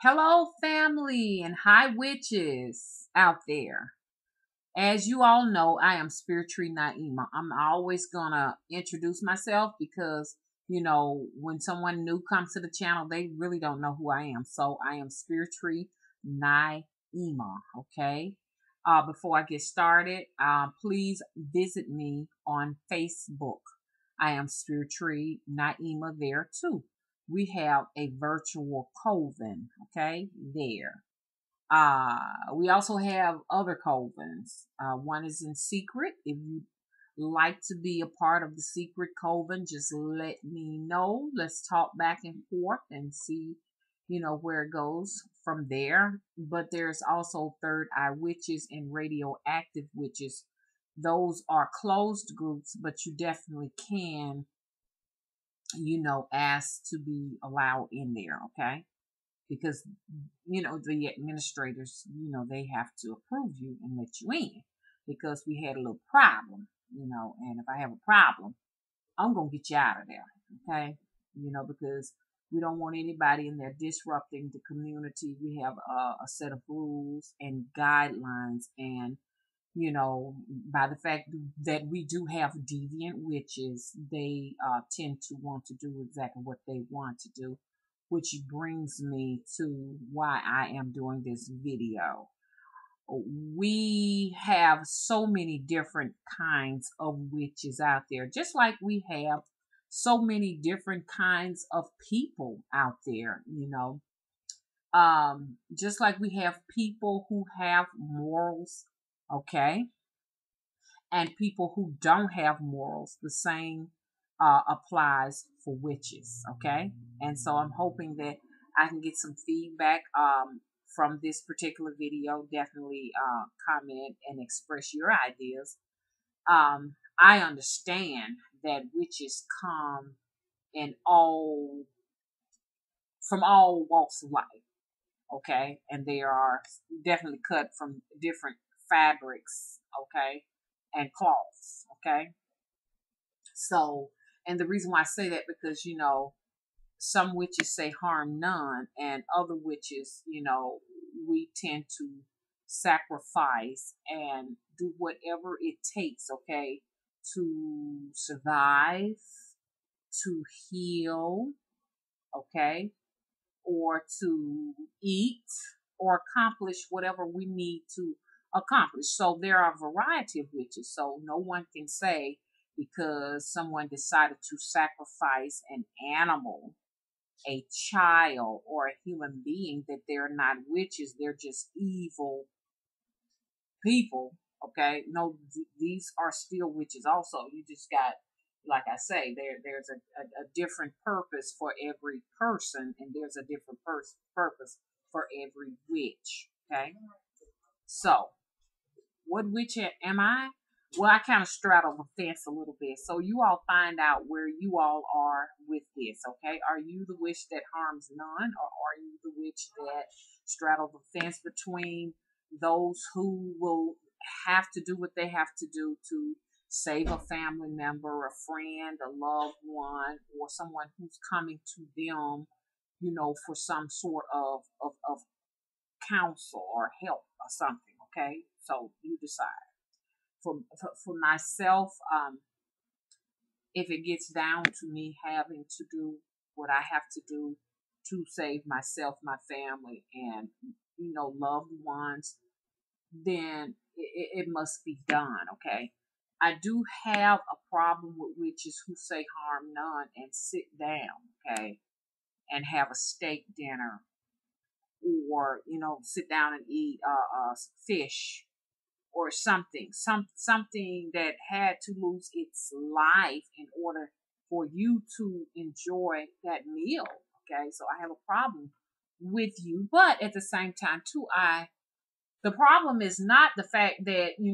Hello, family, and hi, witches out there. As you all know, I am Spiritually Naima. I'm always gonna introduce myself because when someone new comes to the channel, they really don't know who I am. So I am Spiritually Naima. Okay. Before I get started, please visit me on Facebook. I am Spiritually Naima there too. We have a virtual coven, okay, there. We also have other covens. One is in secret. If you like to be a part of the secret coven, just let me know. Let's talk back and forth and see, where it goes from there. But there's also third eye witches and radioactive witches. Those are closed groups, but you definitely can, ask to be allowed in there, okay? Because the administrators, they have to approve you and let you in, because we had a little problem, and if I have a problem, I'm gonna get you out of there, okay? Because we don't want anybody in there disrupting the community. We have a set of rules and guidelines, and by the fact that we do have deviant witches, they tend to want to do exactly what they want to do, which brings me to why I am doing this video. We have so many different kinds of witches out there, just like we have so many different kinds of people out there, just like we have people who have morals, okay, and people who don't have morals. The same applies for witches, okay? And so I'm hoping that I can get some feedback from this particular video. Definitely comment and express your ideas. I understand that witches come in from all walks of life, okay? And they are definitely cut from different fabrics, okay, and cloths, okay? So, and the reason why I say that, because, some witches say harm none, and other witches, we tend to sacrifice and do whatever it takes, okay, to survive, to heal, okay, or to eat, or accomplish whatever we need to accomplish. So there are a variety of witches. So no one can say because someone decided to sacrifice an animal, a child, or a human being, that they're not witches. They're just evil people. Okay, no, these are still witches. Also, you just got, like I say, there's a different purpose for every person, and there's a different purpose for every witch. Okay, so what witch am I? Well, I kind of straddle the fence a little bit. So you all find out where you all are with this, okay? Are you the witch that harms none, or are you the witch that straddle the fence between those who will have to do what they have to do to save a family member, a friend, a loved one, or someone who's coming to them, for some sort of counsel or help or something, okay? So you decide. For myself, if it gets down to me having to do what I have to do to save myself, my family, and loved ones, then it must be done. Okay. I do have a problem with witches who say harm none and sit down, okay, and have a steak dinner, or sit down and eat fish or something that had to lose its life in order for you to enjoy that meal. Okay, so I have a problem with you, but at the same time too, the problem is not the fact that you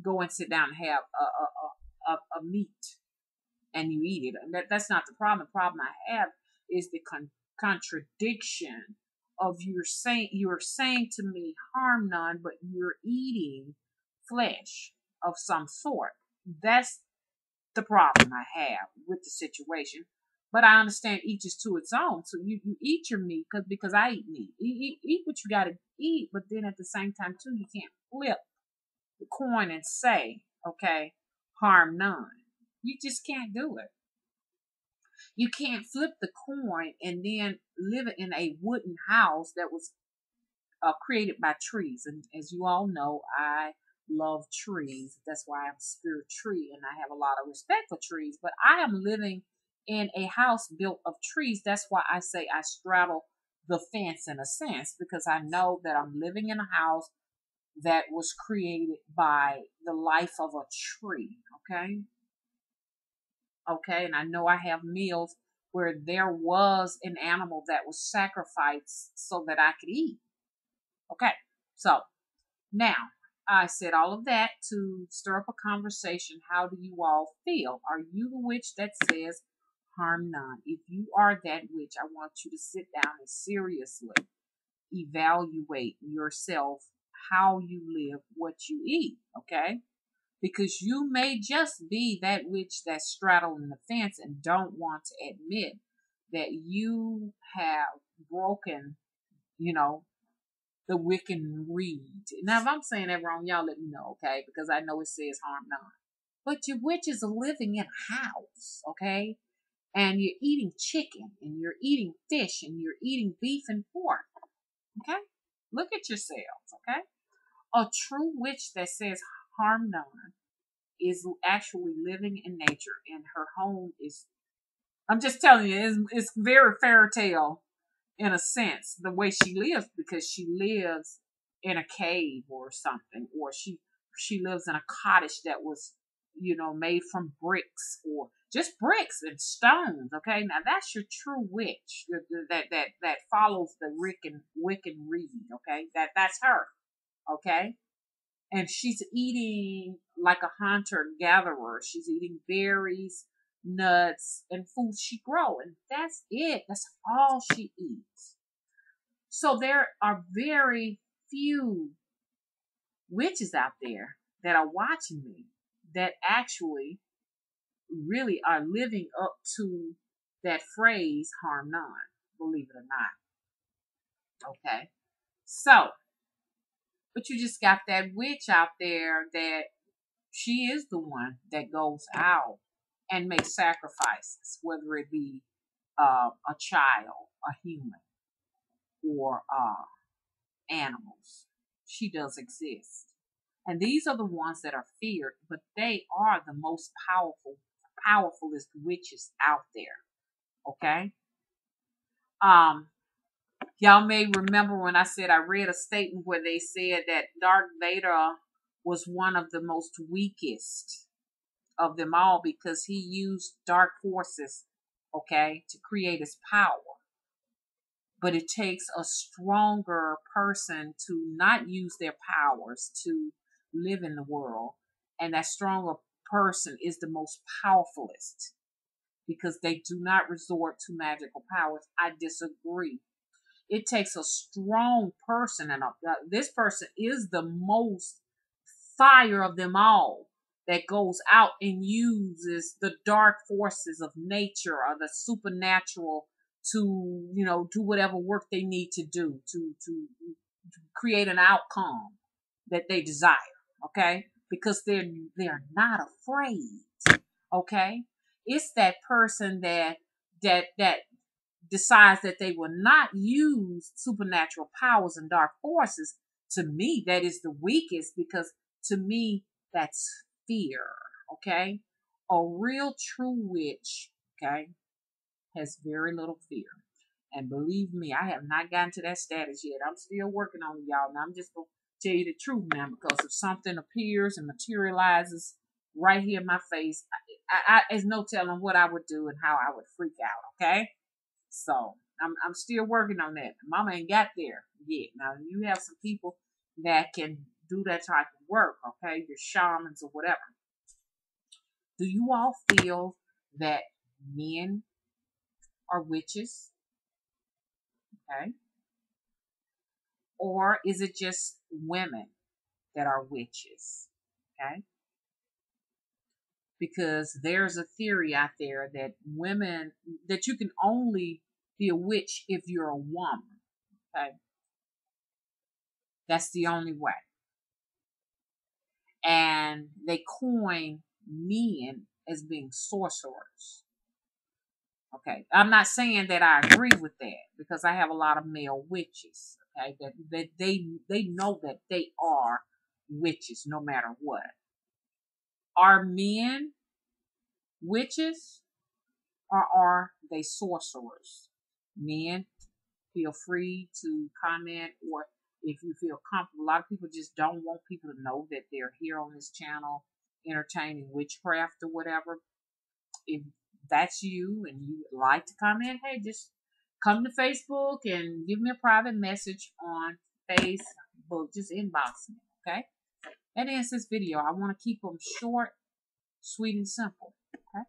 go and sit down and have a meat and you eat it. That's not the problem. The problem I have is the contradiction of you're saying to me harm none, but you're eating flesh of some sort. That's the problem I have with the situation. But I understand each is to its own. So you eat your meat because I eat meat. Eat what you got to eat, but then at the same time too, you can't flip the coin and say, okay, harm none. You just can't do it. You can't flip the coin and then live in a wooden house that was created by trees. And as you all know, I love trees. That's why I'm a spirit tree and I have a lot of respect for trees. But I am living in a house built of trees. That's why I say I straddle the fence in a sense, because I know that I'm living in a house that was created by the life of a tree. Okay. Okay. And I know I have meals where there was an animal that was sacrificed so that I could eat. Okay. So now I said all of that to stir up a conversation. How do you all feel? Are you the witch that says harm none? If you are that witch, I want you to sit down and seriously evaluate yourself, how you live, what you eat, okay? Because you may just be that witch that's straddling the fence and don't want to admit that you have broken, the Wiccan reed. Now, if I'm saying that wrong, y'all let me know, okay? Because I know it says harm none. But your witches are living in a house, okay? And you're eating chicken, and you're eating fish, and you're eating beef and pork, okay? Look at yourselves, okay? A true witch that says harm none is actually living in nature, and her home is, I'm just telling you, it's very fairy tale in a sense, the way she lives, because she lives in a cave or something, or she lives in a cottage that was, made from bricks or just bricks and stones. Okay, now that's your true witch that follows the Wiccan reed. Okay, that's her. Okay, and she's eating like a hunter gatherer. She's eating berries, nuts, and food she grow, and that's it. That's all she eats. So there are very few witches out there that are watching me that actually really are living up to that phrase harm none, believe it or not. Okay, so but you just got that witch out there that she is the one that goes out and makes sacrifices, whether it be a child, a human, or animals. She does exist. And these are the ones that are feared, but they are the most powerfulest witches out there. Okay? Y'all may remember when I said I read a statement where they said that Darth Vader was one of the most weakest of them all because he used dark forces, okay, to create his power. But it takes a stronger person to not use their powers to live in the world. And that stronger person is the most powerfulest because they do not resort to magical powers. I disagree. It takes a strong person, and this person is the most fire of them all, that goes out and uses the dark forces of nature or the supernatural to, do whatever work they need to do to create an outcome that they desire. Okay, because they're not afraid. Okay, it's that person that decides that they will not use supernatural powers and dark forces. To me, that is the weakest, because to me, that's fear. Okay, a real true witch, okay, has very little fear. And believe me, I have not gotten to that status yet. I'm still working on it, y'all. Now I'm just gonna tell you the truth, man, because if something appears and materializes right here in my face, there's no telling what I would do and how I would freak out. Okay, so I'm still working on that. Mama ain't got there yet. Now you have some people that can do that type of work. Okay, your shamans or whatever. Do you all feel that men are witches? Okay. Or is it just women that are witches? Okay. because there's a theory out there that women, that you can only be a witch if you're a woman. Okay. That's the only way. And they coin men as being sorcerers. Okay. I'm not saying that I agree with that, because I have a lot of male witches. Okay. That they know that they are witches no matter what. Are men witches, or are they sorcerers? Men, feel free to comment, or if you feel comfortable. A lot of people just don't want people to know that they're here on this channel entertaining witchcraft or whatever. If that's you and you would like to comment, hey, just come to Facebook and give me a private message on Facebook. Just inbox me, okay? That ends this video. I want to keep them short, sweet, and simple, okay?